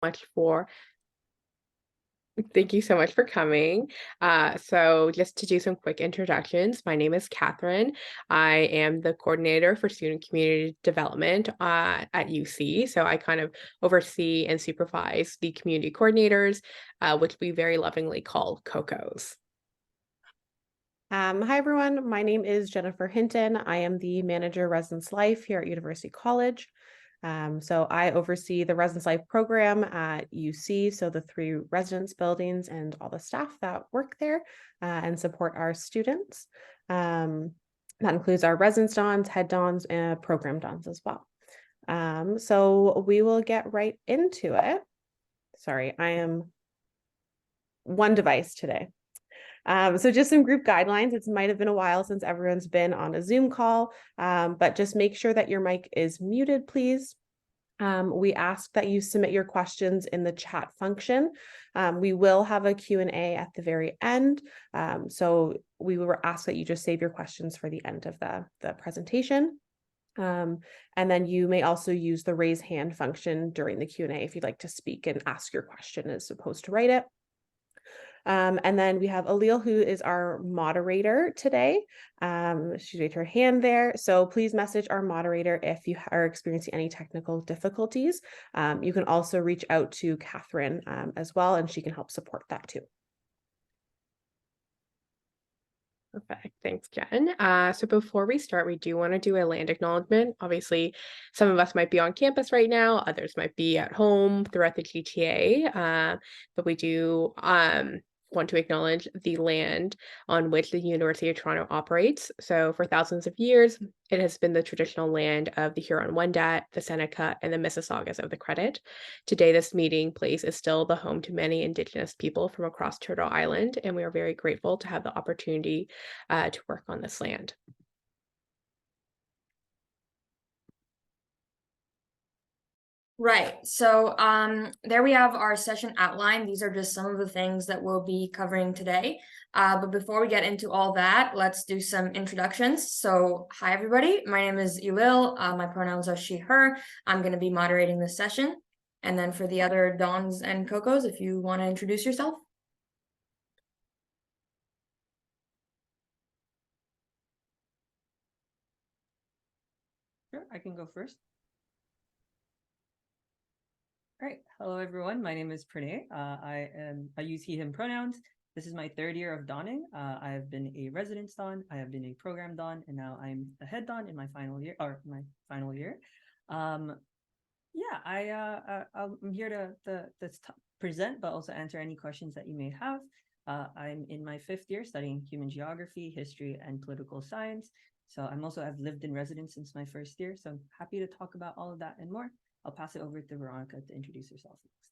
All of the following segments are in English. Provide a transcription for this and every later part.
much for Thank you so much for coming. So just to do some quick introductions, my name is Catherine. I am the coordinator for student community development at UC. So I kind of oversee and supervise the community coordinators, which we very lovingly call CoCos. Hi, everyone. My name is Jennifer Hinton. I am the manager residence life here at University College. So I oversee the residence life program at UC, so the 3 residence buildings and all the staff that work there and support our students. That includes our residence dons, head dons, and program dons as well. So we will get right into it. Sorry, I am one device today. So just some group guidelines. It might have been a while since everyone's been on a Zoom call, but just make sure that your mic is muted, please. We ask that you submit your questions in the chat function. We will have a Q&A at the very end. So we will ask that you just save your questions for the end of the presentation. And then you may also use the raise hand function during the Q&A if you'd like to speak and ask your question as opposed to write it. And then we have Alil, who is our moderator today. She raised her hand there. So please message our moderator if you are experiencing any technical difficulties. You can also reach out to Catherine as well, and she can help support that too. Perfect. Thanks, Jen. So before we start, we do want to do a land acknowledgement. Obviously, some of us might be on campus right now, others might be at home throughout the GTA, but we do want to acknowledge the land on which the University of Toronto operates. So for thousands of years, it has been the traditional land of the Huron-Wendat, the Seneca, and the Mississaugas of the Credit. Today, this meeting place is still the home to many Indigenous people from across Turtle Island, and we are very grateful to have the opportunity to work on this land. Right. So there we have our session outline. These are just some of the things that we'll be covering today. But before we get into all that, let's do some introductions. So hi, everybody. My name is Ulil. My pronouns are she, her. I'm going to be moderating this session. And then for the other Dons and Cocos, if you want to introduce yourself. Sure, I can go first. All right, hello everyone. My name is Pranay. I use he, him pronouns. This is my 3rd year of donning. I have been a residence don, I have been a program don, and now I'm a head don in my final year. I'm here to present, but also answer any questions that you may have. I'm in my 5th year studying human geography, history, and political science. So I've lived in residence since my 1st year. So I'm happy to talk about all of that and more. I'll pass it over to Veronica to introduce herself next.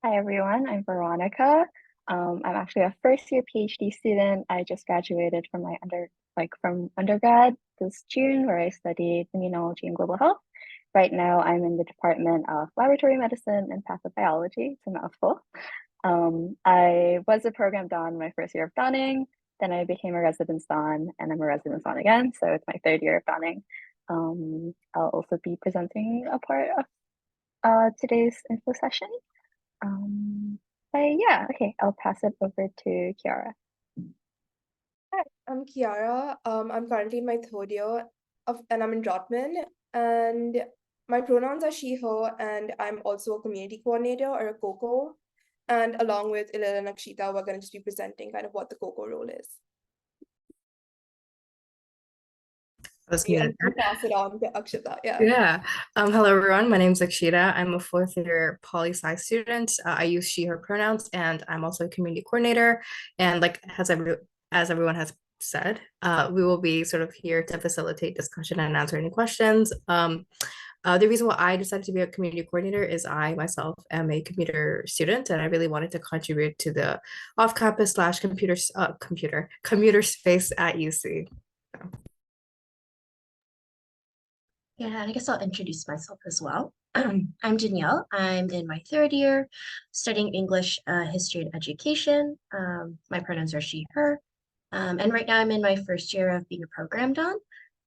Hi, everyone. I'm Veronica. I'm actually a 1st-year PhD student. I just graduated from from undergrad this June, where I studied immunology and global health. Right now, I'm in the Department of Laboratory Medicine and Pathobiology. It's a mouthful. I was a program don my 1st year of donning. Then I became a residence don, and I'm a residence don again. So it's my 3rd year of donning. I'll also be presenting a part of today's info session. But yeah, okay, I'll pass it over to Kiara. Hi, I'm Kiara. I'm currently in my 3rd year and I'm in Rotman, and my pronouns are she, her, and I'm also a community coordinator or a CoCo. And along with Ilil and Akshita, we're going to just be presenting kind of what the CoCo role is. Pass it on to Akshita. Yeah. Hello, everyone. My name is Akshita. I'm a 4th year poli-sci student. I use she, her pronouns, and I'm also a community coordinator. And as everyone has said, we will be sort of here to facilitate discussion and answer any questions. The reason why I decided to be a community coordinator is I myself am a computer student, and I really wanted to contribute to the off-campus / commuter space at UC. So. Yeah, I guess I'll introduce myself as well. I'm Danielle. I'm in my 3rd year studying English, history, and education. My pronouns are she, her. And right now I'm in my 1st year of being a program don.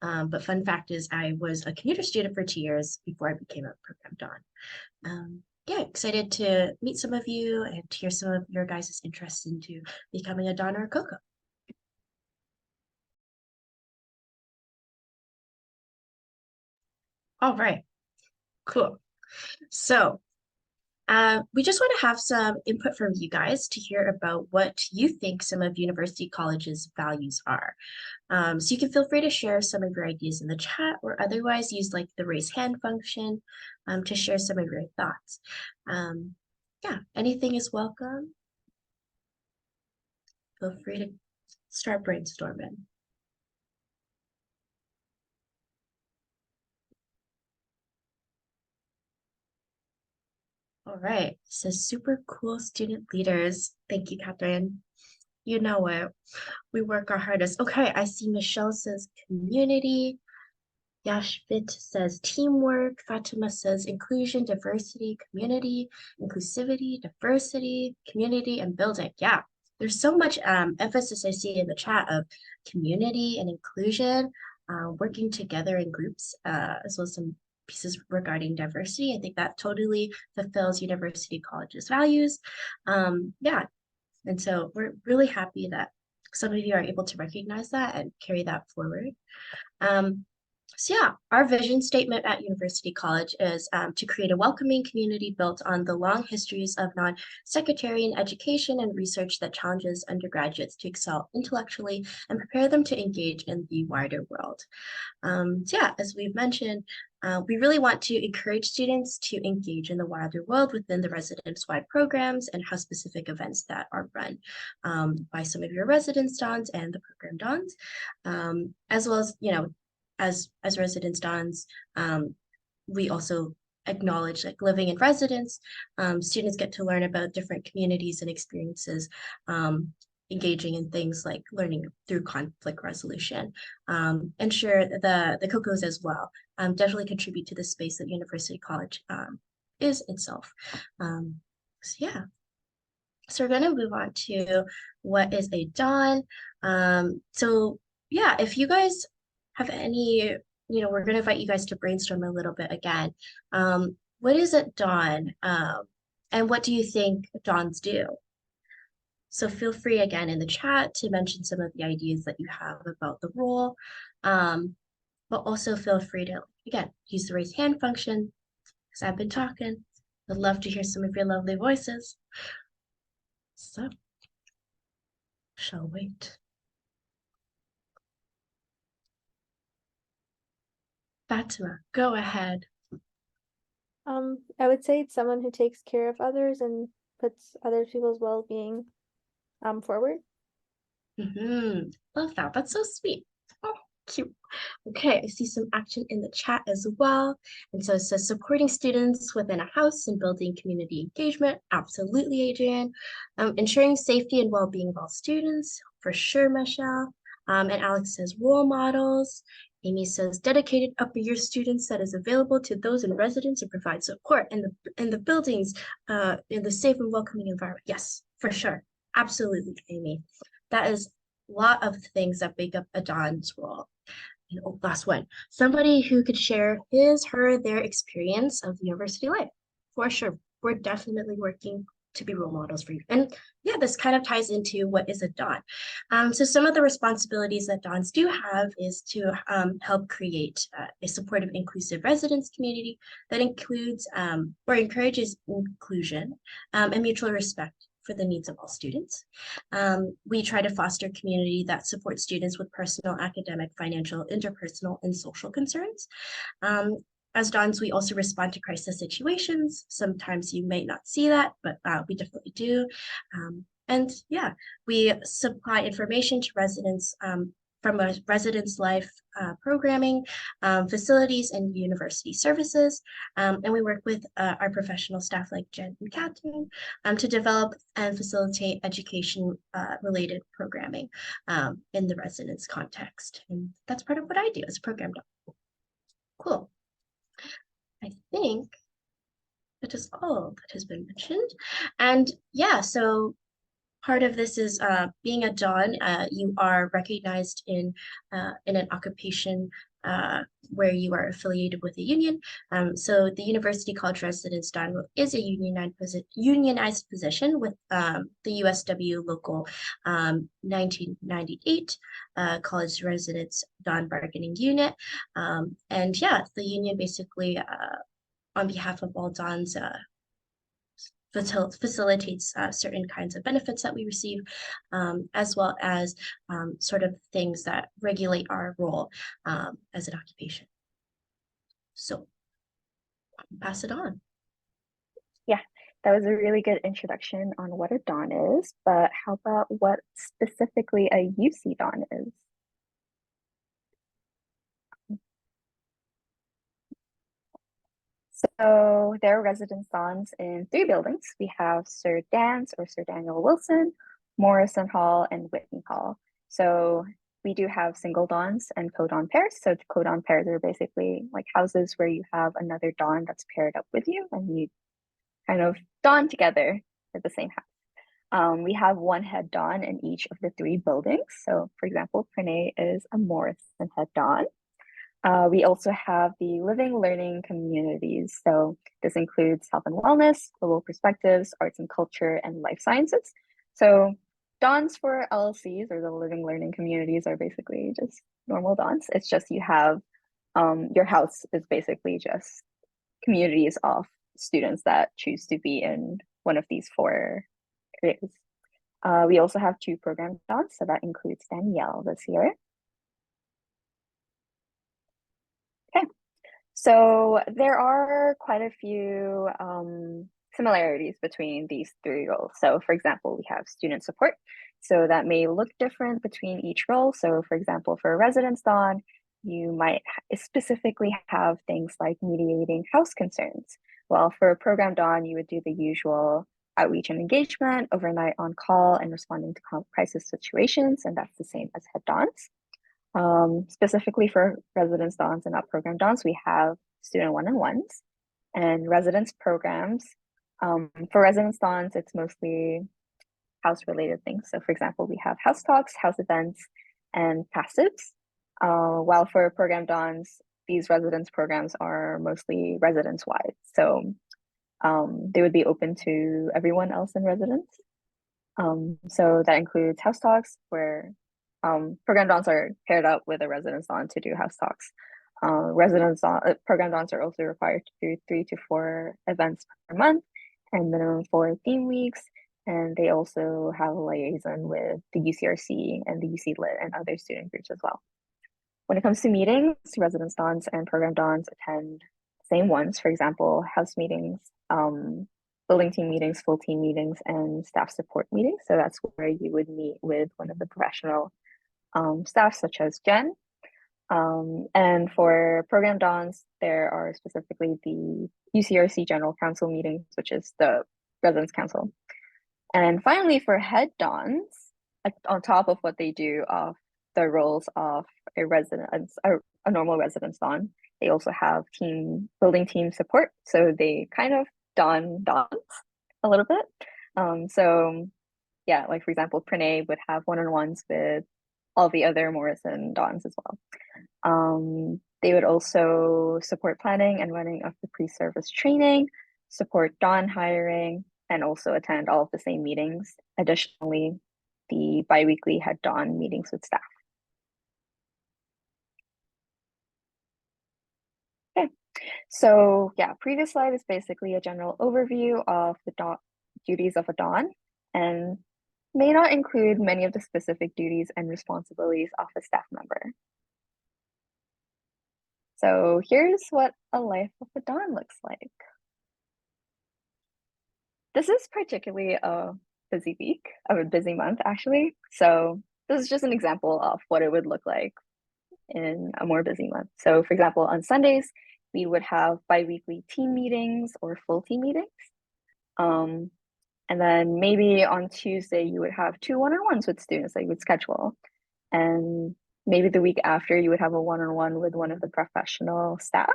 But fun fact is I was a commuter student for 2 years before I became a program don. Yeah, excited to meet some of you and hear some of your guys' interest into becoming a Don or a CoCo. All right, cool. So we just want to have some input from you guys to hear about what you think some of University College's values are. So you can feel free to share some of your ideas in the chat or otherwise use like the raise hand function to share some of your thoughts. Yeah, anything is welcome. Feel free to start brainstorming. All right, so super cool student leaders. Thank you, Catherine. You know it. We work our hardest. Okay, I see Michelle says community. Yashvit says teamwork. Fatima says inclusion, diversity, community, inclusivity, diversity, community, and building. Yeah, there's so much emphasis I see in the chat of community and inclusion, working together in groups, as well as some pieces regarding diversity. I think that totally fulfills University College's values. Yeah, and so we're really happy that some of you are able to recognize that and carry that forward. So yeah, our vision statement at University College is to create a welcoming community built on the long histories of non-sectarian education and research that challenges undergraduates to excel intellectually and prepare them to engage in the wider world. So yeah, as we've mentioned, we really want to encourage students to engage in the wider world within the residence-wide programs and house-specific events that are run by some of your residence dons and the program dons, as well as, you know, as residence dons, we also acknowledge like living in residence, students get to learn about different communities and experiences, engaging in things like learning through conflict resolution. And sure, the CoCos as well definitely contribute to the space that University College is itself. So yeah. So we're gonna move on to what is a Don. So yeah, if you guys have any, you know, we're gonna invite you guys to brainstorm a little bit again. What is a Don? And what do you think Dons do? So feel free again in the chat to mention some of the ideas that you have about the role. But also feel free to, again, use the raise hand function because I've been talking. I'd love to hear some of your lovely voices. So, shall wait. Fatima, go ahead. I would say it's someone who takes care of others and puts other people's well-being forward. Love that. That's so sweet. Oh, cute. Okay, I see some action in the chat as well. And so it says supporting students within a house and building community engagement. Absolutely, Adrian. Ensuring safety and well-being of all students. For sure, Michelle. And Alex says role models. Amy says dedicated upper year students that is available to those in residence and provide support in the buildings in the safe and welcoming environment. Yes, for sure. Absolutely, Amy. That is a lot of things that make up a Don's role. And oh, last one, somebody who could share his, her, their experience of university life. For sure, we're definitely working to be role models for you. And yeah, this kind of ties into what is a Don. So some of the responsibilities that Dons do have is to help create a supportive, inclusive residence community that includes or encourages inclusion and mutual respect for the needs of all students. We try to foster a community that supports students with personal, academic, financial, interpersonal, and social concerns. As Dons, we also respond to crisis situations. Sometimes you may not see that, but we definitely do. And yeah, we supply information to residents from a residence life programming, facilities, and university services. And we work with our professional staff like Jen and Catherine to develop and facilitate education related programming in the residence context. And that's part of what I do as a program doc. Cool. I think that is all that has been mentioned. And yeah, so part of this is being a Don, you are recognized in an occupation where you are affiliated with a union. So the University College Residence Don is a unionized position with the USW Local 1998 College Residence Don Bargaining Unit. And yeah, the union basically, on behalf of all Dons, facilitates certain kinds of benefits that we receive, as well as sort of things that regulate our role as an occupation. So I'll pass it on. Yeah, that was a really good introduction on what a Don is, but how about what specifically a UC Don is? So there are residence Dons in 3 buildings. We have Sir Dan's or Sir Daniel Wilson, Morrison Hall, and Whitney Hall. So we do have single Dons and co-Don pairs. So co-Don pairs are basically like houses where you have another Don that's paired up with you and you kind of Don together at the same house. We have 1 head Don in each of the 3 buildings. So for example, Pranay is a Morrison head Don. We also have the living learning communities. So this includes health and wellness, global perspectives, arts and culture, and life sciences. So Dons for LLCs or the living learning communities are basically just normal Dons. It's just you have your house is basically just communities of students that choose to be in one of these 4 areas. We also have 2 program Dons, so that includes Danielle this year. Okay, so there are quite a few similarities between these 3 roles. So for example, we have student support. So that may look different between each role. So for example, for a residence Don, you might specifically have things like mediating house concerns. Well, for a program Don, you would do the usual outreach and engagement, overnight on call, and responding to crisis situations, and that's the same as head Dons. Specifically for residence Dons and not program Dons, we have student one-on-ones and residence programs. For residence Dons, it's mostly house-related things. So for example, we have house talks, house events, and passives. While for program Dons, these residence programs are mostly residence-wide. So they would be open to everyone else in residence. So that includes house talks where program Dons are paired up with a residence Don to do house talks. Program Dons are also required to do 3 to 4 events per month and minimum 4 theme weeks. And they also have a liaison with the UCRC and the UC Lit and other student groups as well. When it comes to meetings, residence Dons and program Dons attend the same ones. For example, house meetings, building team meetings, full team meetings, and staff support meetings. So that's where you would meet with one of the professional staff, such as Jen. And for program Dons, there are specifically the UCRC General Council meetings, which is the Residence Council. And finally, for head Dons, on top of what they do of the roles of a normal residence Don, they also have building team support. So they kind of Dons a little bit. So yeah, like for example, Pranay would have one-on-ones with all the other Morrison Dons as well. They would also support planning and running of the pre-service training, support Don hiring, and also attend all of the same meetings. Additionally, the biweekly head Don meetings with staff. Okay, so yeah, previous slide is basically a general overview of the duties of a Don and may not include many of the specific duties and responsibilities of a staff member. So here's what a life of a Don looks like. This is particularly a busy week, a busy month actually. So this is just an example of what it would look like in a more busy month. So for example, on Sundays, we would have bi-weekly team meetings or full team meetings. And then maybe on Tuesday, you would have 2 one-on-ones with students that you would schedule. And maybe the week after, you would have a one-on-one with one of the professional staff.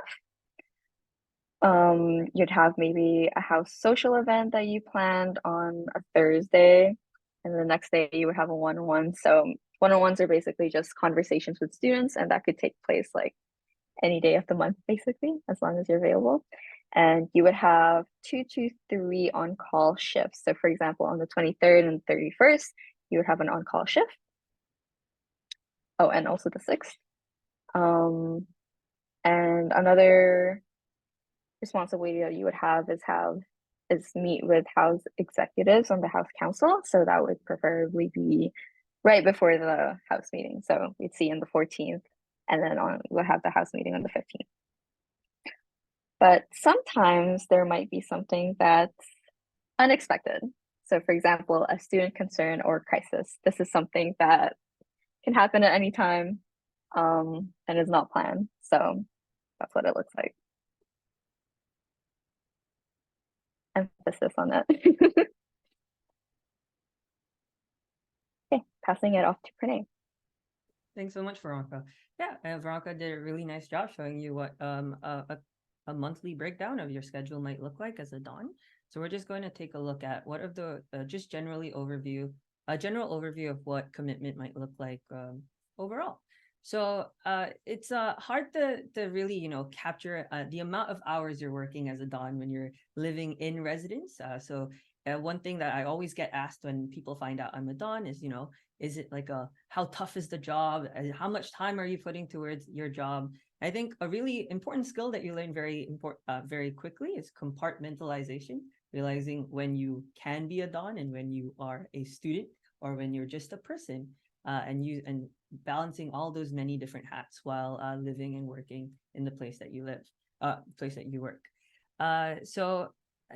You'd have maybe a house social event that you planned on a Thursday, and the next day you would have a one-on-one. So one-on-ones are basically just conversations with students, and that could take place like any day of the month, basically, as long as you're available. And you would have 2 to 3 on-call shifts. So for example, on the 23rd and 31st, you would have an on-call shift. Oh, and also the 6th. And another responsibility that you would have is meet with House executives on the House Council. So that would preferably be right before the House meeting. So we'd see on the 14th, and then we'll have the House meeting on the 15th. But sometimes there might be something that's unexpected. So for example, a student concern or crisis. This is something that can happen at any time and is not planned. So that's what it looks like. Emphasis on that. Okay, passing it off to Pranay. Thanks so much, Veronica. Yeah, Veronica did a really nice job showing you what a monthly breakdown of your schedule might look like as a Don. So we're just going to take a look at what of the just a general overview of what commitment might look like overall. So it's hard to really, you know, capture the amount of hours you're working as a Don when you're living in residence. So one thing that I always get asked when people find out I'm a Don is, you know, is it like how tough is the job? How much time are you putting towards your job? I think a really important skill that you learn very quickly is compartmentalization, realizing when you can be a Don and when you are a student or when you're just a person, and balancing all those many different hats while living and working in the place that you live, place that you work. So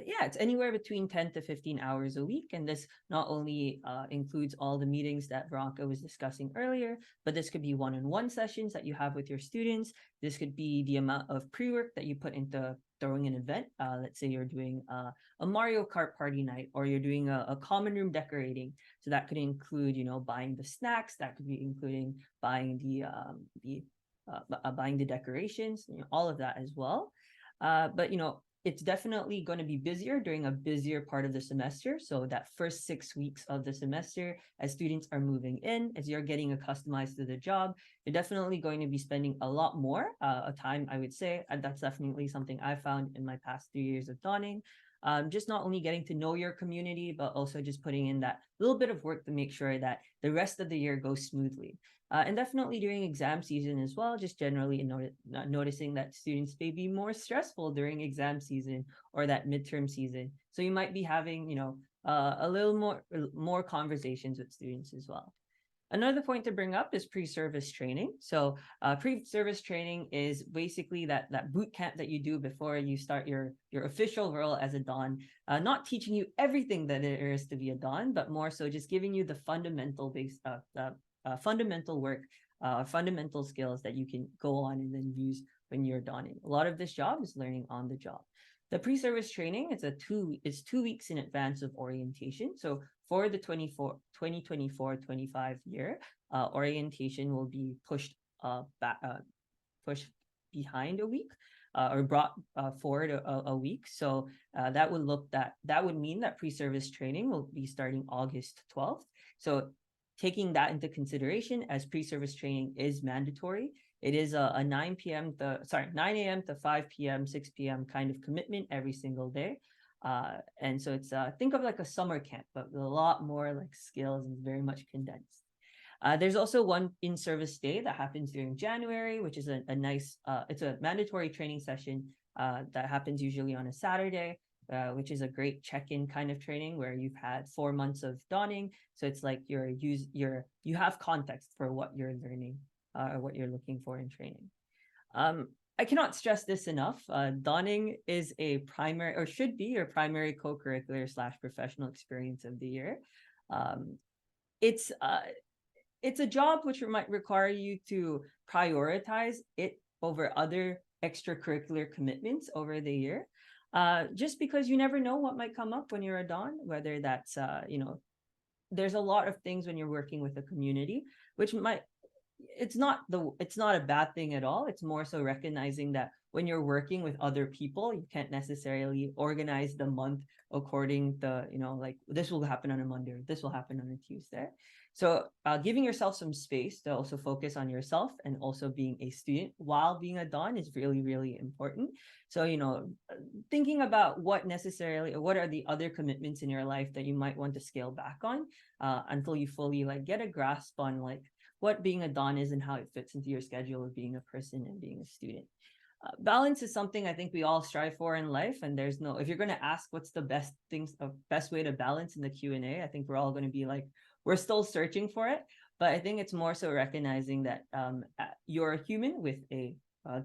yeah, it's anywhere between 10 to 15 hours a week. And this not only includes all the meetings that Veronica was discussing earlier, but this could be one-on-one sessions that you have with your students. This could be the amount of pre-work that you put into throwing an event. Let's say you're doing a Mario Kart party night, or you're doing a common room decorating. So that could include, you know, buying the snacks. That could be including buying buying the decorations, you know, all of that as well. But, you know, it's definitely going to be busier during a busier part of the semester. So that first 6 weeks of the semester, as students are moving in, as you're getting accustomed to the job, you're definitely going to be spending a lot more time, I would say. And that's definitely something I found in my past 3 years of donning. Just not only getting to know your community, but also just putting in that little bit of work to make sure that the rest of the year goes smoothly. And definitely during exam season as well, just generally noticing that students may be more stressful during exam season or that midterm season. So you might be having, you know, a little more conversations with students as well. Another point to bring up is pre-service training. So pre-service training is basically that boot camp that you do before you start your official role as a Don, not teaching you everything that there is to be a Don, but more so just giving you the fundamental fundamental work, fundamental skills that you can go on and then use when you're donning. A lot of this job is learning on the job. The pre-service training is 2 weeks in advance of orientation. So for the 2024-25 year, orientation will be pushed behind a week, or brought forward a week. So that would mean that pre-service training will be starting August 12th. So taking that into consideration, as pre-service training is mandatory, it is a 9 a.m. to 5 p.m., 6 p.m. kind of commitment every single day. And so it's think of like a summer camp, but with a lot more like skills and very much condensed. There's also one in-service day that happens during January, which is a nice, it's a mandatory training session that happens usually on a Saturday. Which is a great check-in kind of training where you've had 4 months of donning. So it's like you have context for what you're learning or what you're looking for in training. I cannot stress this enough. Donning is a primary, or should be, your primary co-curricular / professional experience of the year. It's a job which might require you to prioritize it over other extracurricular commitments over the year. Just because you never know what might come up when you're a Don, whether that's, you know, there's a lot of things when you're working with a community, which it's not a bad thing at all. It's more so recognizing that when you're working with other people, you can't necessarily organize the month according to, like this will happen on a Monday, or this will happen on a Tuesday. So giving yourself some space to also focus on yourself and also being a student while being a Don is really, really important. So, thinking about what are the other commitments in your life that you might want to scale back on until you fully like get a grasp on like what being a Don is and how it fits into your schedule of being a person and being a student. Balance is something I think we all strive for in life, and there's no, if you're going to ask what's the best way to balance in the Q&A, I think we're all going to be like, we're still searching for it. But I think it's more so recognizing that you're a human with a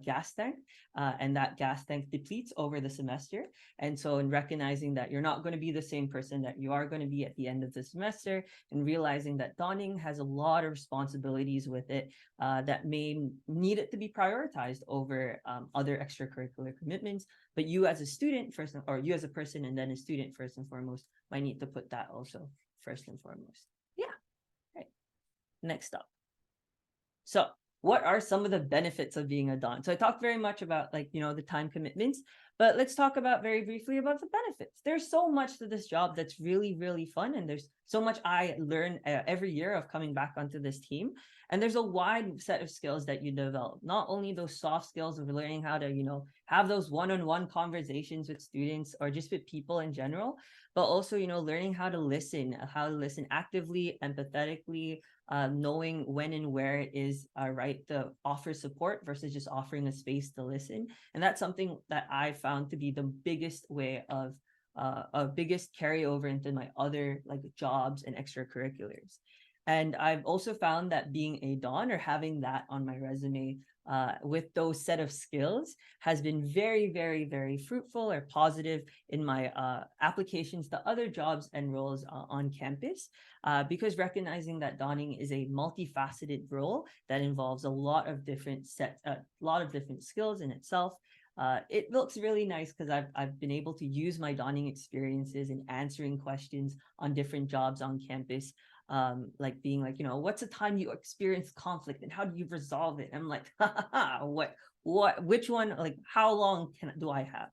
gas tank, and that gas tank depletes over the semester. And so in recognizing that you're not going to be the same person that you are going to be at the end of the semester, and realizing that donning has a lot of responsibilities with it that may need it to be prioritized over other extracurricular commitments. But you as a student first, or you as a person and then a student first and foremost, might need to put that also first and foremost. Yeah. Right. Next up. So what are some of the benefits of being a Don? So I talked very much about like, the time commitments, but let's talk about very briefly about the benefits. There's so much to this job that's really, really fun. And there's so much I learn every year of coming back onto this team. And there's a wide set of skills that you develop, not only those soft skills of learning how to, have those one-on-one conversations with students or just with people in general, but also, learning how to listen actively, empathetically, knowing when and where it is right to offer support versus just offering a space to listen. And that's something that I found to be the biggest way of biggest carryover into my other like jobs and extracurriculars. And I've also found that being a Don or having that on my resume with those set of skills has been very, very, very fruitful or positive in my applications to other jobs and roles on campus, because recognizing that donning is a multifaceted role that involves a lot of different skills in itself. It looks really nice because I've been able to use my donning experiences in answering questions on different jobs on campus. Like being like, what's the time you experienced conflict and how do you resolve it? I'm like, which one, like, how long do I have?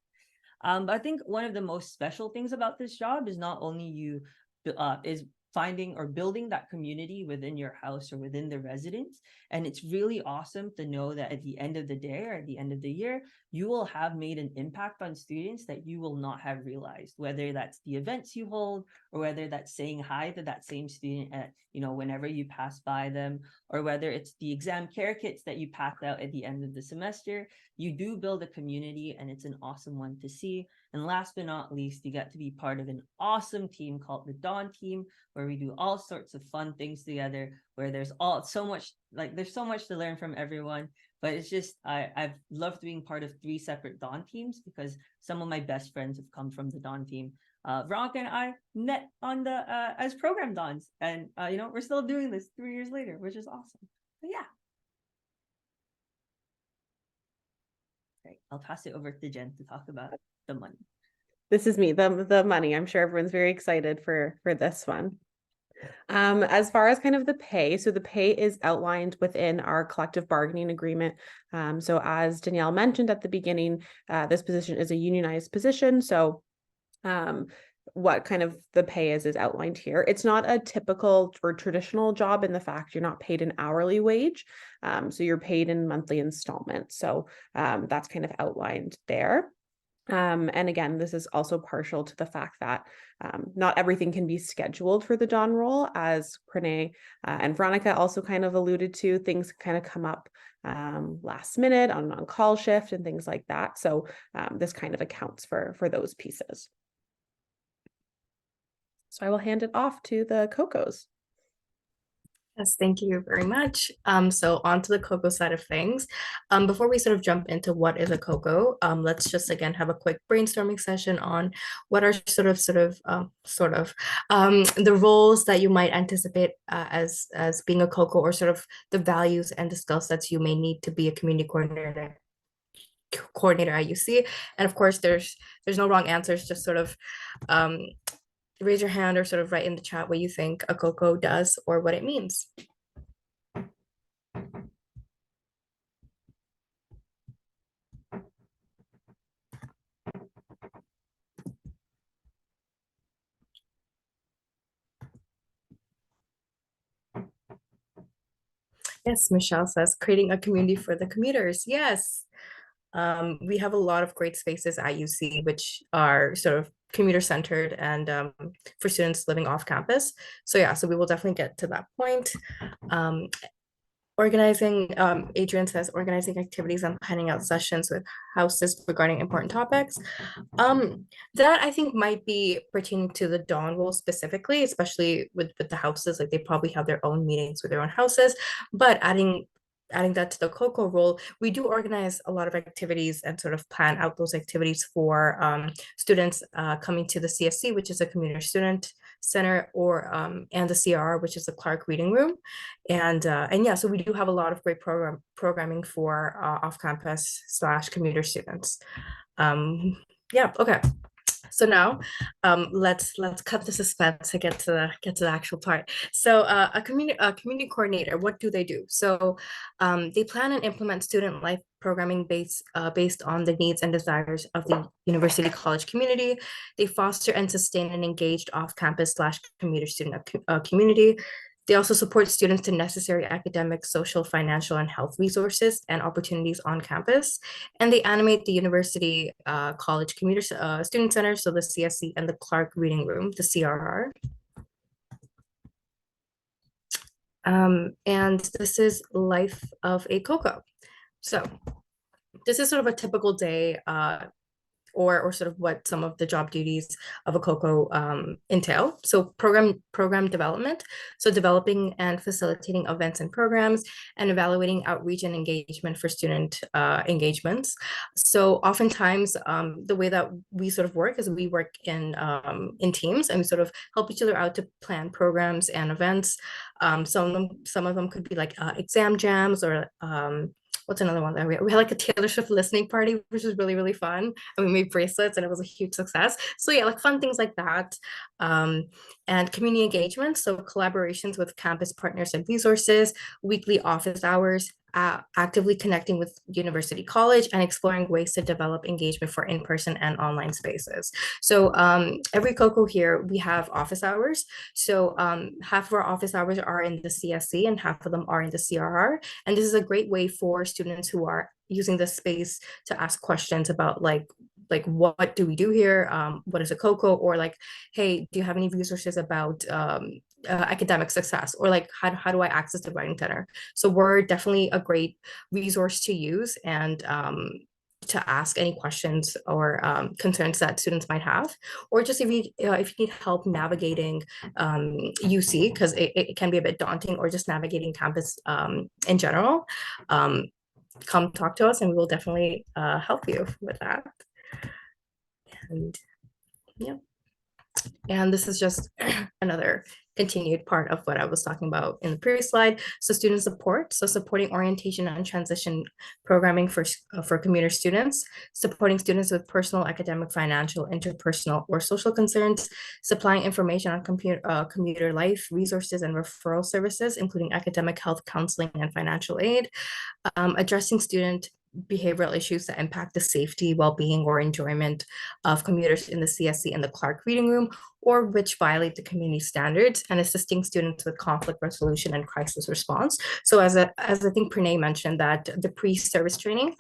But I think one of the most special things about this job is not only is finding or building that community within your house or within the residence. And it's really awesome to know that at the end of the day or at the end of the year, you will have made an impact on students that you will not have realized, whether that's the events you hold or whether that's saying hi to that same student at, whenever you pass by them, or whether it's the exam care kits that you packed out at the end of the semester. You do build a community and it's an awesome one to see. And last but not least, you get to be part of an awesome team called the Dawn team, where we do all sorts of fun things together, where there's so much to learn from everyone. But it's just, I've loved being part of 3 separate Dawn teams because some of my best friends have come from the Dawn team. Veronica and I met on the as program Dons, and we're still doing this 3 years later, which is awesome. But yeah. Great. I'll pass it over to Jen to talk about the money. This is me, the money. I'm sure everyone's very excited for this one. As far as kind of the pay, so the pay is outlined within our collective bargaining agreement. So as Danielle mentioned at the beginning, this position is a unionized position. So what kind of the pay is outlined here. It's not a typical or traditional job in the fact you're not paid an hourly wage. So you're paid in monthly installments. So that's kind of outlined there. And again, this is also partial to the fact that not everything can be scheduled for the Dawn role, as Pranay and Veronica also kind of alluded to. Things kind of come up last minute on an on-call shift and things like that. So this kind of accounts for those pieces. So I will hand it off to the CoCos. Yes, thank you very much. So on to the CoCo side of things. Before we sort of jump into what is a CoCo, let's just again have a quick brainstorming session on what are the roles that you might anticipate as being a CoCo, or sort of the values and the skill sets you may need to be a community coordinator at UC. And of course, there's no wrong answers, just sort of raise your hand or sort of write in the chat what you think a CoCo does or what it means. Yes, Michelle says creating a community for the commuters. Yes. We have a lot of great spaces at UC, which are sort of commuter centered and for students living off campus. So yeah, so we will definitely get to that point. Um, Adrian says organizing activities and planning out sessions with houses regarding important topics. That I think might be pertaining to the Dawn role specifically, especially with the houses. Like they probably have their own meetings with their own houses, but adding that to the CoCo role, we do organize a lot of activities and sort of plan out those activities for students coming to the CSC, which is a community student center, or and the CRR, which is the Clark Reading Room, and yeah, so we do have a lot of great programming for off-campus / commuter students. Yeah, okay. So now, let's cut the suspense to get to the actual part. So, a community coordinator, what do they do? So, they plan and implement student life programming based on the needs and desires of the university college community. They foster and sustain an engaged off-campus / commuter student community. They also support students to necessary academic, social, financial, and health resources and opportunities on campus. And they animate the University College Commuter Student Center, so the CSC, and the Clark Reading Room, the CRR. And this is life of a CoCo. So this is sort of a typical day or sort of what some of the job duties of a CoCo entail. So program development, so developing and facilitating events and programs, and evaluating outreach and engagement for student engagements. So oftentimes the way that we sort of work is we work in teams, and we sort of help each other out to plan programs and events. Some of them could be like exam jams, or what's another one that we had like a Taylor Swift listening party, which was really, really fun. And we made bracelets and it was a huge success. So yeah, like fun things like that. And community engagement. So collaborations with campus partners and resources, weekly office hours, actively connecting with university college, and exploring ways to develop engagement for in-person and online spaces. So every CoCo here, we have office hours. So half of our office hours are in the CSC and half of them are in the CRR. And this is a great way for students who are using this space to ask questions about like what do we do here, what is a CoCo, or like, hey, do you have any resources about academic success, or like how do I access the writing center? So we're definitely a great resource to use, and to ask any questions or concerns that students might have, or just if you need help navigating UC, because it can be a bit daunting, or just navigating campus in general, come talk to us and we will definitely help you with that. And yeah, and this is just another continued part of what I was talking about in the previous slide. So student support, so supporting orientation and transition programming for commuter students, supporting students with personal, academic, financial, interpersonal, or social concerns, supplying information on commuter life, resources, and referral services, including academic, health, counseling, and financial aid, addressing student behavioral issues that impact the safety, well-being, or enjoyment of commuters in the CSC and the Clark Reading Room, or which violate the community standards, and assisting students with conflict resolution and crisis response. So as I think Pranay mentioned, that the pre-service training,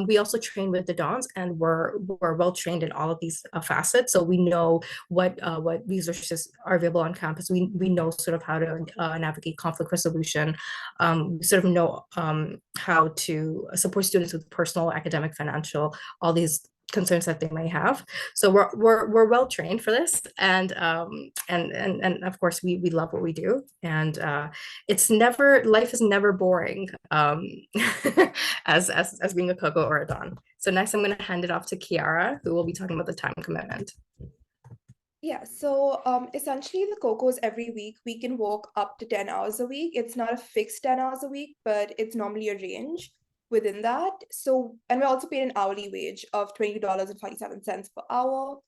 we also train with the Dons, and we're well trained in all of these facets. So we know what resources are available on campus. We know sort of how to navigate conflict resolution. We sort of know how to support students with personal, academic, financial, all these concerns that they may have. So we're well trained for this, and of course we love what we do, and life is never boring, as being a CoCo or a Don. So next I'm going to hand it off to Kiara, who will be talking about the time commitment. Yeah, so essentially the CoCos every week, we can work up to 10 hours a week. It's not a fixed 10 hours a week, but it's normally a range within that. So, and we're also paid an hourly wage of $20.47 per hour.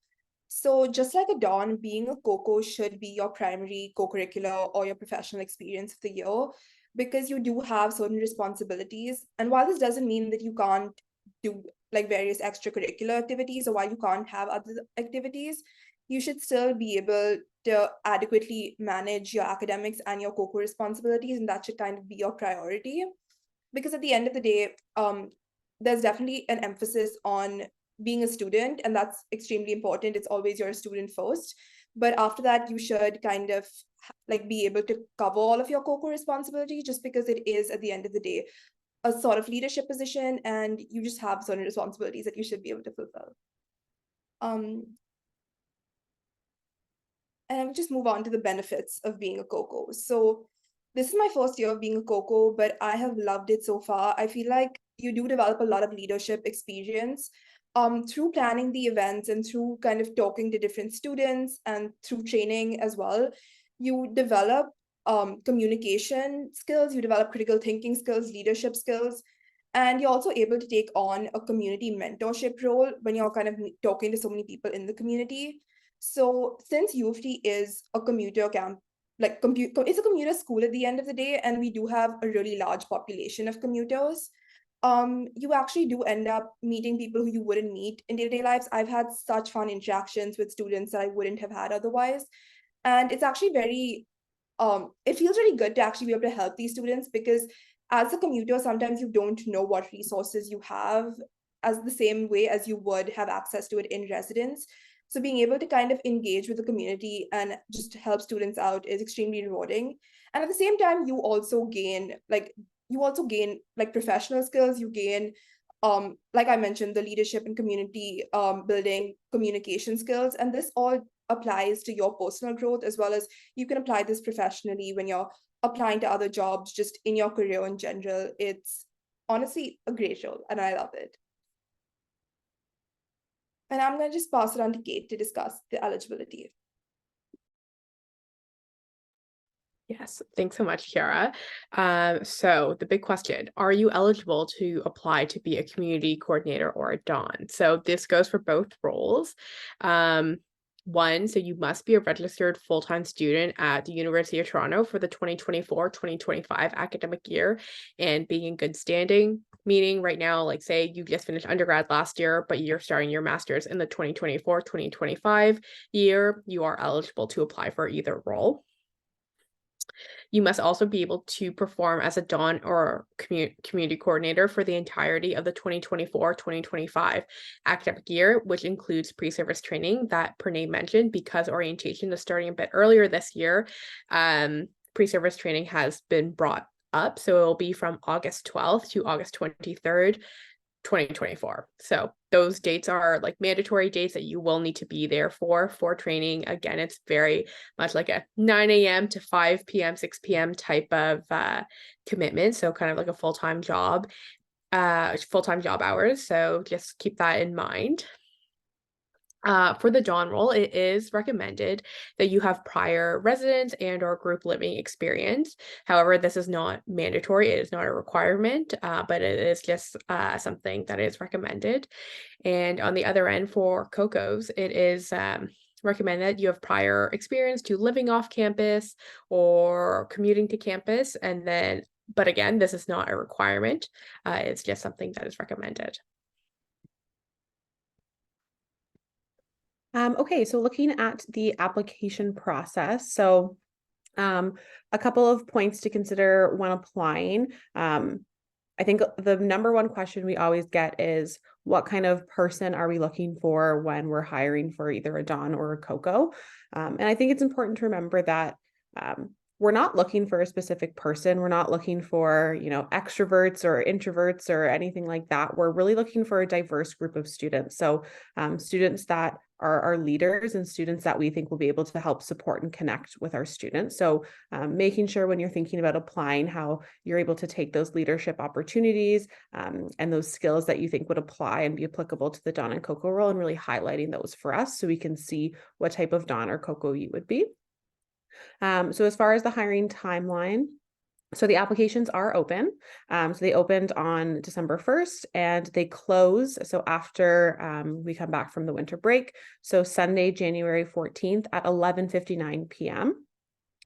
So just like a Don, being a CoCo should be your primary co-curricular or your professional experience of the year, because you do have certain responsibilities. And while this doesn't mean that you can't do like various extracurricular activities, or while you can't have other activities, you should still be able to adequately manage your academics and your CoCo responsibilities, and that should kind of be your priority. Because at the end of the day, there's definitely an emphasis on being a student, and that's extremely important. It's always you're a student first. But after that, you should kind of like be able to cover all of your CoCo responsibilities, just because it is at the end of the day a sort of leadership position, and you just have certain responsibilities that you should be able to fulfill. And I would just move on to the benefits of being a CoCo. So this is my first year of being a CoCo, but I have loved it so far. I feel like you do develop a lot of leadership experience through planning the events and through kind of talking to different students and through training as well. You develop communication skills, you develop critical thinking skills, leadership skills, and you're also able to take on a community mentorship role when you're kind of talking to so many people in the community. So since U of T is a commuter camp, like it's a commuter school at the end of the day, and we do have a really large population of commuters, you actually do end up meeting people who you wouldn't meet in day-to-day lives. I've had such fun interactions with students that I wouldn't have had otherwise. And it's actually very, it feels really good to actually be able to help these students, because as a commuter, sometimes you don't know what resources you have as the same way as you would have access to it in residence. So being able to kind of engage with the community and just help students out is extremely rewarding. And at the same time, you also gain like professional skills. You gain like I mentioned, the leadership and community building communication skills. And this all applies to your personal growth, as well as you can apply this professionally when you're applying to other jobs, just in your career in general. It's honestly a great role, and I love it. And I'm going to just pass it on to Kate to discuss the eligibility. Yes, thanks so much, Kiara. So the big question, are you eligible to apply to be a community coordinator or a Don? So this goes for both roles. One, so you must be a registered full-time student at the University of Toronto for the 2024-2025 academic year and being in good standing, meaning right now, like say you just finished undergrad last year, but you're starting your master's in the 2024-2025 year, you are eligible to apply for either role. You must also be able to perform as a Don or community coordinator for the entirety of the 2024-2025 academic year, which includes pre-service training that Pranay mentioned. Because orientation is starting a bit earlier this year, pre-service training has been brought up. So it will be from August 12th to August 23rd, 2024. So those dates are like mandatory dates that you will need to be there for training. Again, it's very much like a 9 a.m. to 5 p.m., 6 p.m. type of commitment. So kind of like a full-time job hours. So just keep that in mind. For the Don role, it is recommended that you have prior residence and or group living experience. However, this is not mandatory. It is not a requirement, but it is just something that is recommended. And on the other end, for CoCos, it is recommended you have prior experience to living off campus or commuting to campus. And then, but again, this is not a requirement. It's just something that is recommended. Okay, so looking at the application process, so a couple of points to consider when applying. I think the number one question we always get is, what kind of person are we looking for when we're hiring for either a Don or a CoCo? And I think it's important to remember that we're not looking for a specific person. We're not looking for, extroverts or introverts or anything like that. We're really looking for a diverse group of students. So students that are our leaders and students that we think will be able to help support and connect with our students. So making sure when you're thinking about applying, how you're able to take those leadership opportunities and those skills that you think would apply and be applicable to the Don and CoCo role, and really highlighting those for us so we can see what type of Don or CoCo you would be. So as far as the hiring timeline, so the applications are open. So they opened on December 1st and they close. So after we come back from the winter break, so Sunday, January 14th at 11:59 p.m.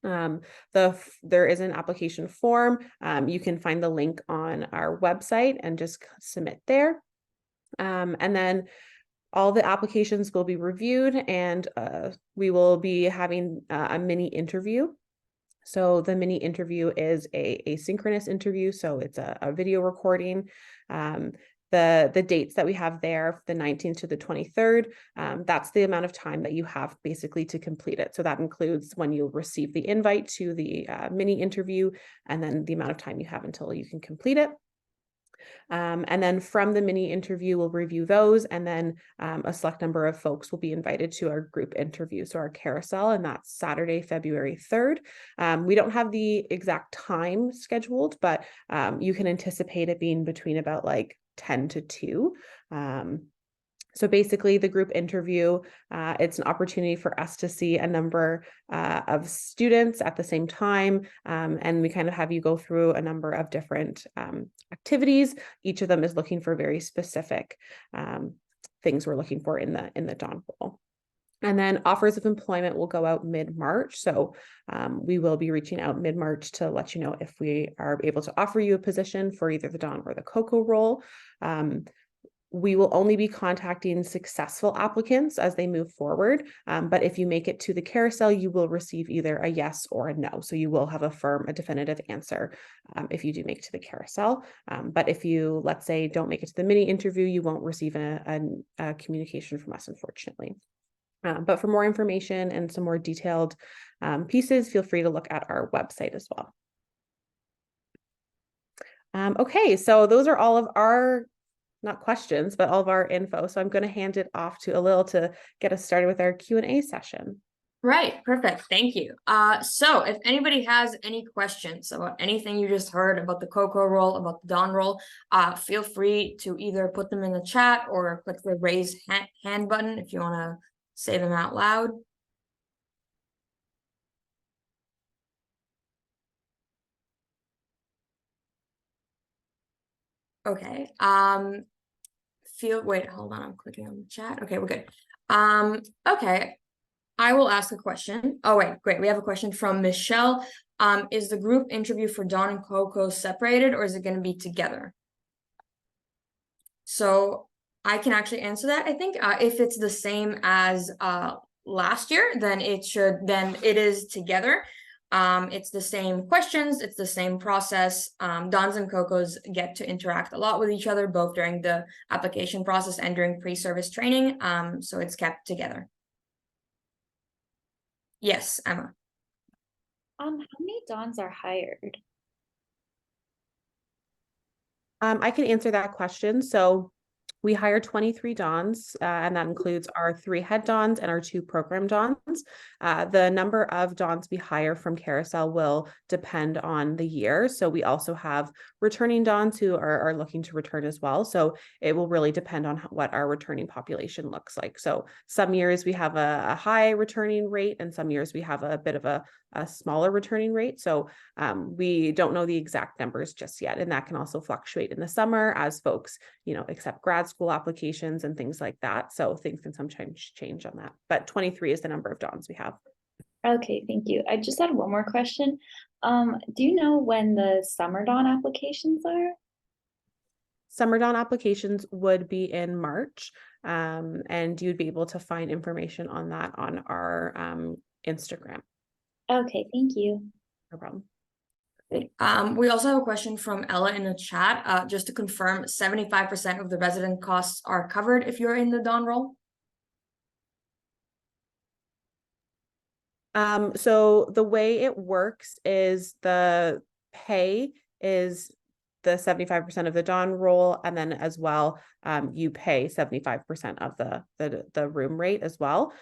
There is an application form. You can find the link on our website and just submit there. And then all the applications will be reviewed, and we will be having a mini interview. So the mini interview is a asynchronous interview, so it's a video recording. The dates that we have there, the 19th to the 23rd, that's the amount of time that you have basically to complete it. So that includes when you receive the invite to the mini interview, and then the amount of time you have until you can complete it. And then from the mini interview, we'll review those, and then a select number of folks will be invited to our group interview, so our carousel, and that's Saturday, February 3rd. We don't have the exact time scheduled, but you can anticipate it being between about like 10 to 2. So basically the group interview, it's an opportunity for us to see a number of students at the same time. And we kind of have you go through a number of different activities. Each of them is looking for very specific things we're looking for in the Dawn role. And then offers of employment will go out mid-March. So we will be reaching out mid-March to let you know if we are able to offer you a position for either the Dawn or the CoCo role. We will only be contacting successful applicants as they move forward. But if you make it to the carousel, you will receive either a yes or a no. So you will have a definitive answer if you do make it to the carousel. But if you, let's say, don't make it to the mini interview, you won't receive a communication from us, unfortunately. But for more information and some more detailed pieces, feel free to look at our website as well. Okay, so those are all of our not questions, but all of our info. So I'm going to hand it off to Alil to get us started with our Q&A session. Right, perfect. Thank you. So if anybody has any questions about anything you just heard about the CoCo role, about the Dawn role, feel free to either put them in the chat or click the raise hand button if you want to say them out loud. Okay. Wait, hold on, I'm clicking on the chat. Okay, we're good. Okay, I will ask a question. Oh wait, great, we have a question from Michelle. Is the group interview for Dawn and CoCo separated, or is it going to be together? So I can actually answer that. I think if it's the same as last year, then it is together. It's the same questions, it's the same process. Dons and CoCos get to interact a lot with each other, both during the application process and during pre-service training. So it's kept together. Yes, Emma. How many Dons are hired? I can answer that question. So we hire 23 Dons, and that includes our 3 head Dons and our 2 program Dons. The number of Dons we hire from Carousel will depend on the year. So we also have returning Dons who are looking to return as well. So it will really depend on what our returning population looks like. So some years we have a high returning rate, and some years we have a bit of a smaller returning rate. So we don't know the exact numbers just yet. And that can also fluctuate in the summer as folks, accept grad school applications and things like that. So things can sometimes change on that. But 23 is the number of Dons we have. Okay, thank you. I just had one more question. Do you know when the summer Dawn applications are? Summer Dawn applications would be in March, and you'd be able to find information on that on our Instagram. Okay, thank you. No problem. We also have a question from Ella in the chat. Just to confirm, 75% of the resident costs are covered if you're in the Dawn role? So the way it works is the pay is the 75% of the Dawn role, and then as well, you pay 75% of the room rate as well.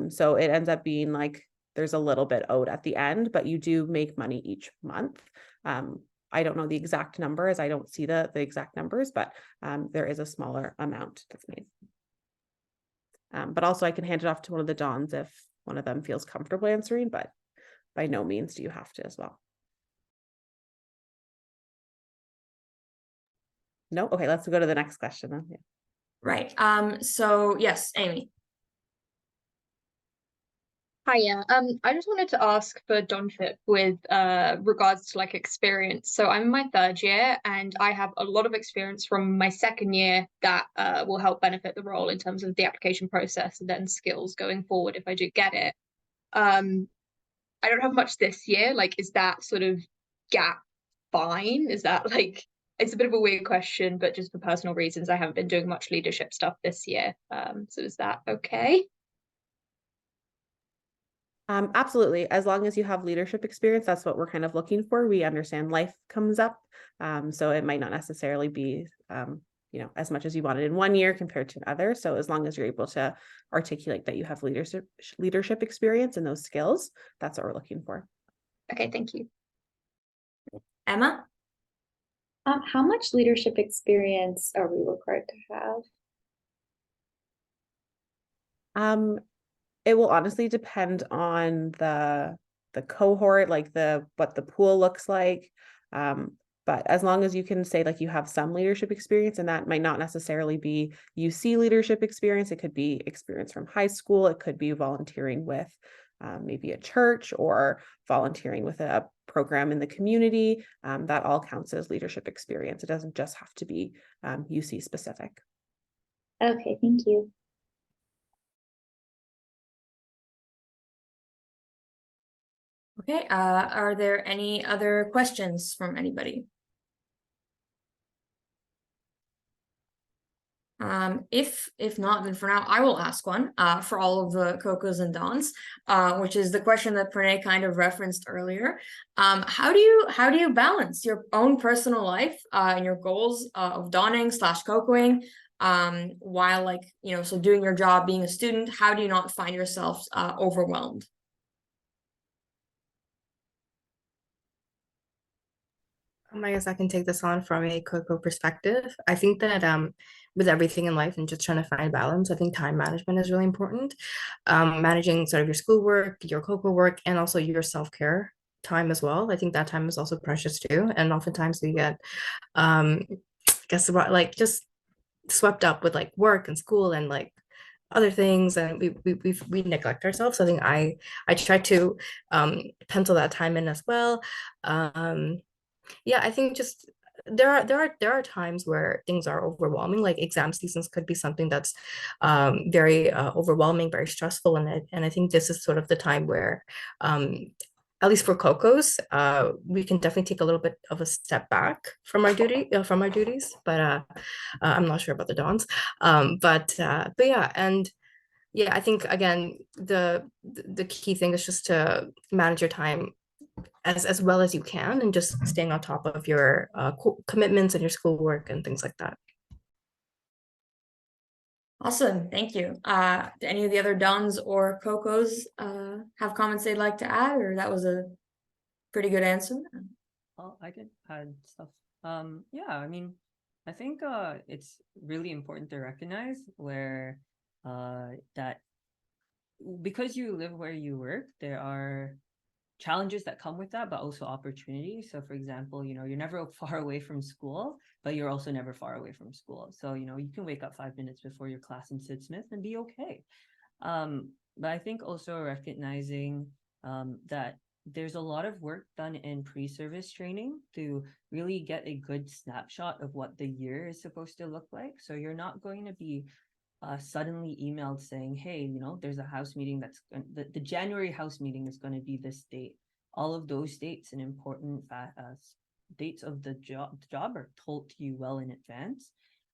So it ends up being like there's a little bit owed at the end, but you do make money each month. I don't know the exact number as I don't see the exact numbers, but there is a smaller amount that's made. But also I can hand it off to one of the Dons if one of them feels comfortable answering, but by no means do you have to as well. No? Okay, let's go to the next question then. Yeah. Right. So yes, Amy. Hiya. I just wanted to ask for Donfit with regards to like experience. So I'm in my third year and I have a lot of experience from my second year that will help benefit the role in terms of the application process and then skills going forward if I do get it. Um, I don't have much this year. Like, is that sort of gap fine? Is that like it's a bit of a weird question, but just for personal reasons, I haven't been doing much leadership stuff this year. So is that okay? Absolutely. As long as you have leadership experience, that's what we're kind of looking for. We understand life comes up. So it might not necessarily be, as much as you wanted in one year compared to another. So as long as you're able to articulate that you have leadership experience and those skills, that's what we're looking for. Okay, thank you. Emma? How much leadership experience are we required to have? It will honestly depend on the cohort, like what the pool looks like. But as long as you can say like you have some leadership experience, and that might not necessarily be UC leadership experience, it could be experience from high school, it could be volunteering with maybe a church or volunteering with a program in the community. That all counts as leadership experience. It doesn't just have to be UC specific. Okay, thank you. Okay, are there any other questions from anybody? If not, then for now, I will ask one for all of the CoCos and Dons, which is the question that Pranay kind of referenced earlier. How do you balance your own personal life and your goals of donning / CoCoing while so doing your job, being a student? How do you not find yourself overwhelmed? I guess I can take this on from a CoCo perspective. I think that with everything in life and just trying to find balance, I think time management is really important. Managing sort of your schoolwork, your CoCo work, and also your self-care time as well. I think that time is also precious too. And oftentimes we get, I guess, like just swept up with like work and school and like other things, and we neglect ourselves. So I think I try to pencil that time in as well. Yeah, I think just there are times where things are overwhelming. Like exam seasons could be something that's very overwhelming, very stressful, and I think this is sort of the time where at least for CoCos, we can definitely take a little bit of a step back from our duties, but I'm not sure about the Dons. But yeah, and yeah, I think again the key thing is just to manage your time as well as you can, and just staying on top of your commitments and your schoolwork and things like that. Awesome, thank you. Do any of the other Dons or CoCos have comments they'd like to add, or that was a pretty good answer? Oh, I could add stuff. Yeah, I mean, I think it's really important to recognize where that because you live where you work, there are challenges that come with that, but also opportunities. So for example, you're never far away from school, but you're also never far away from school. So, you can wake up 5 minutes before your class in Sid Smith and be okay. But I think also recognizing that there's a lot of work done in pre-service training to really get a good snapshot of what the year is supposed to look like. So you're not going to be suddenly emailed saying, hey, there's a house meeting the January house meeting is going to be this date. All of those dates and important dates of the job are told to you well in advance.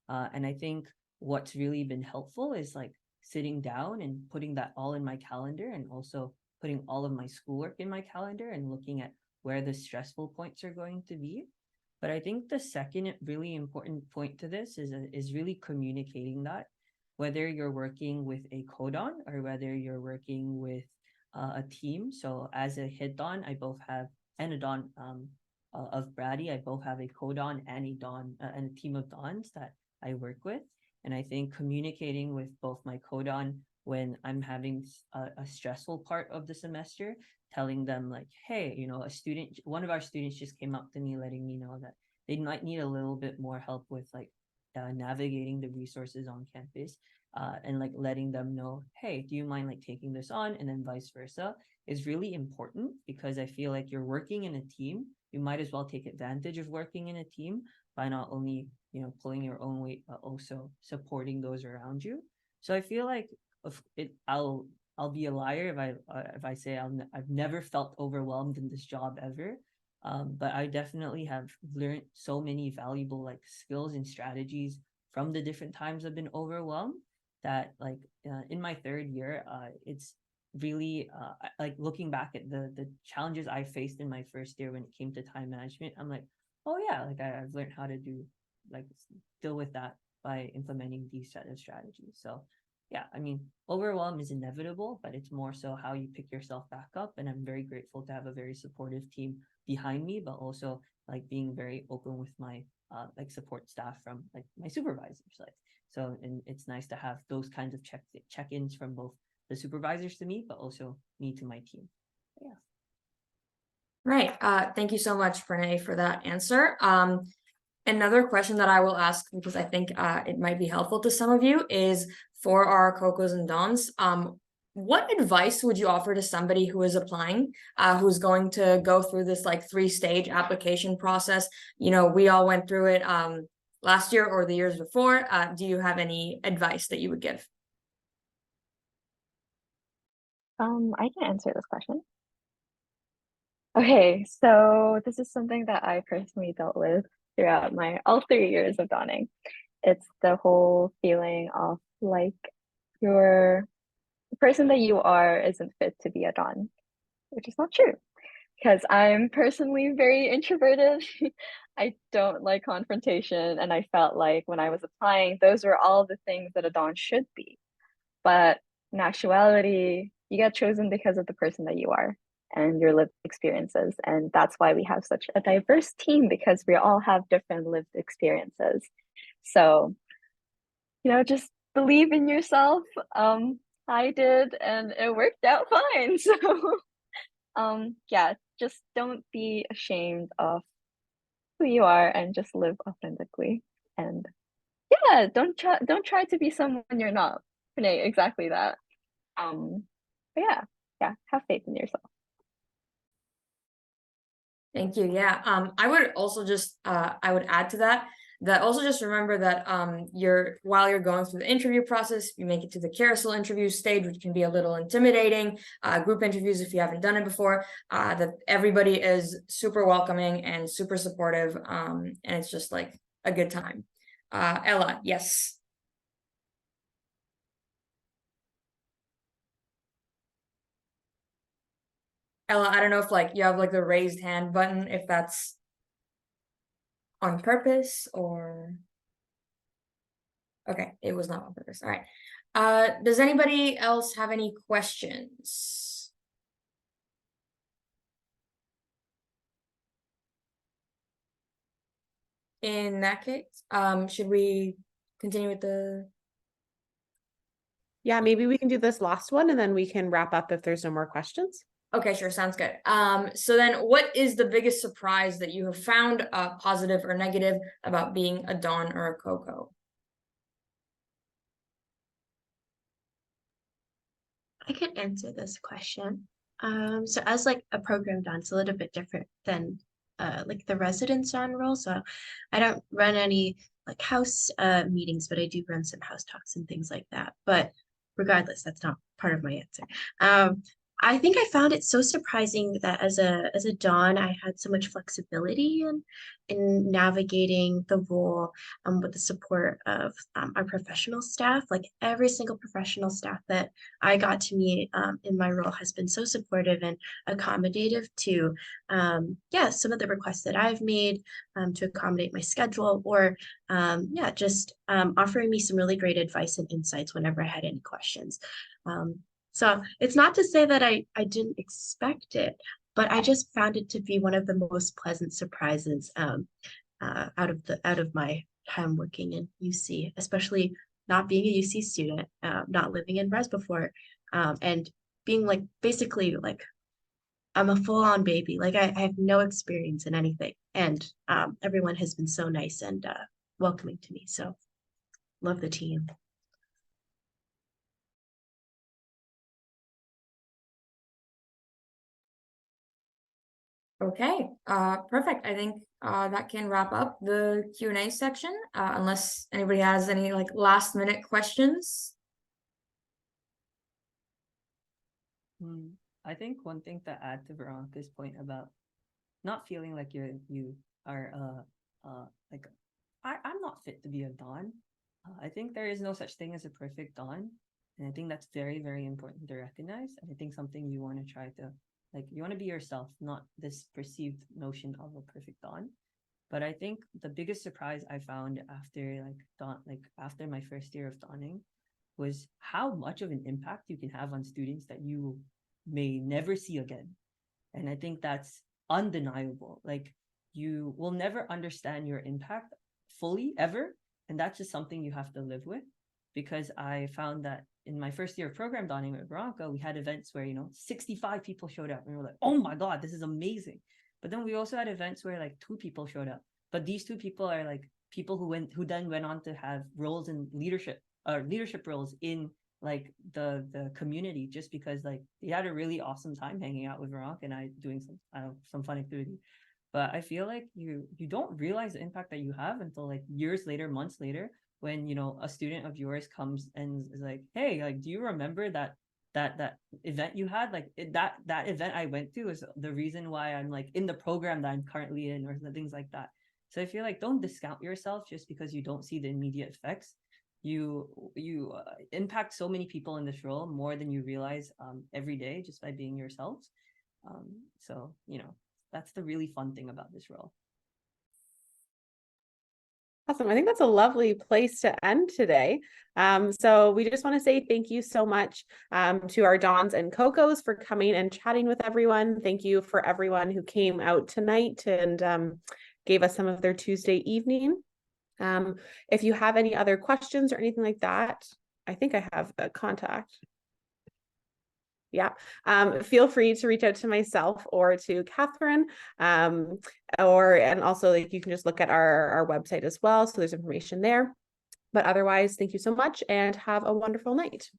And I think what's really been helpful is like sitting down and putting that all in my calendar, and also putting all of my schoolwork in my calendar and looking at where the stressful points are going to be. But I think the second really important point to this is really communicating that, whether you're working with a codon or whether you're working with a team. So as a hit don, I both have, and a don of Brady, I both have a codon and a don and a team of dons that I work with. And I think communicating with both my codon when I'm having a stressful part of the semester, telling them like, hey, one of our students just came up to me letting me know that they might need a little bit more help with like navigating the resources on campus. and like letting them know, hey, do you mind like taking this on, and then vice versa, is really important, because I feel like you're working in a team. You might as well take advantage of working in a team by not only, you know, pulling your own weight, but also supporting those around you. So I feel like I'll be a liar if I say I've never felt overwhelmed in this job ever. But I definitely have learned so many valuable like skills and strategies from the different times I've been overwhelmed, that like in my third year, it's really like looking back at the challenges I faced in my first year when it came to time management, I'm like, oh yeah, like I've learned how to do like deal with that by implementing these set of strategies. So yeah, I mean, overwhelm is inevitable, but it's more so how you pick yourself back up. And I'm very grateful to have a very supportive team behind me, but also like being very open with my like support staff from like my supervisors. Like, so, and it's nice to have those kinds of check-ins from both the supervisors to me, but also me to my team. Yeah. Right. Thank you so much, Pranay, for that answer. Another question that I will ask, because I think it might be helpful to some of you, is for our CoCos and Dons. What advice would you offer to somebody who is applying, who's going to go through this like 3-stage application process? You know, we all went through it last year or the years before. Do you have any advice that you would give? I can answer this question. Okay, so this is something that I personally dealt with throughout all 3 years of donning. It's the whole feeling of like the person that you are isn't fit to be a don, which is not true, because I'm personally very introverted. I don't like confrontation, and I felt like when I was applying, those were all the things that a don should be. But in actuality, you get chosen because of the person that you are and your lived experiences. And that's why we have such a diverse team, because we all have different lived experiences. So, you know, just believe in yourself. I did, and it worked out fine. So, yeah, just don't be ashamed of who you are and just live authentically. And yeah, don't try to be someone you're not. Renee, exactly that. But yeah, have faith in yourself. Thank you. Yeah. I would also just I would add to that also just remember that while you're going through the interview process, you make it to the carousel interview stage, which can be a little intimidating. Group interviews, if you haven't done it before, that everybody is super welcoming and super supportive. And it's just like a good time. Ella, yes. Ella, I don't know if like you have like the raised hand button, if that's on purpose or okay, it was not on purpose. All right. Does anybody else have any questions? In that case, should we continue with the Yeah, maybe we can do this last one and then we can wrap up if there's no more questions. Okay, sure, sounds good. So then what is the biggest surprise that you have found, positive or negative, about being a Don or a CoCo? I can answer this question. So as like a program Don, it's a little bit different than like the residence Don role. So I don't run any like house meetings, but I do run some house talks and things like that. But regardless, that's not part of my answer. I think I found it so surprising that as a Don, I had so much flexibility in navigating the role with the support of our professional staff. Like every single professional staff that I got to meet in my role has been so supportive and accommodative to yeah, some of the requests that I've made to accommodate my schedule, or yeah, just offering me some really great advice and insights whenever I had any questions. So it's not to say that I didn't expect it, but I just found it to be one of the most pleasant surprises out of my time working in UC, especially not being a UC student, not living in res before, and being like basically like I'm a full-on baby. Like I have no experience in anything, and everyone has been so nice and welcoming to me. So love the team. Okay, perfect. I think that can wrap up the Q&A section, unless anybody has any like last minute questions. I think one thing to add to Veronica's point about not feeling like you are like I'm not fit to be a Don. I think there is no such thing as a perfect Don, and I think that's very, very important to recognize. And I think something you want to try to like, you want to be yourself, not this perceived notion of a perfect Don. But I think the biggest surprise I found after after my first year of donning was how much of an impact you can have on students that you may never see again. And I think that's undeniable. Like, you will never understand your impact fully ever. And that's just something you have to live with. Because I found that in my first year of program donning with Veronica, we had events where, 65 people showed up and we were like, oh my God, this is amazing. But then we also had events where like 2 people showed up. But these 2 people are like people who then went on to have roles in leadership roles in like the community, just because like they had a really awesome time hanging out with Veronica and I doing some fun activity. But I feel like you don't realize the impact that you have until like years later, months later, when a student of yours comes and is like, hey, like, do you remember that event you had? Like that event I went to is the reason why I'm like in the program that I'm currently in, or things like that. So I feel like don't discount yourself just because you don't see the immediate effects. You impact so many people in this role more than you realize every day, just by being yourselves. So that's the really fun thing about this role. Awesome. I think that's a lovely place to end today. So we just want to say thank you so much to our Dons and CoCos for coming and chatting with everyone. Thank you for everyone who came out tonight and gave us some of their Tuesday evening. If you have any other questions or anything like that, I think I have a contact. Yeah, feel free to reach out to myself or to Catherine, and also like you can just look at our website as well. So there's information there. But otherwise, thank you so much and have a wonderful night.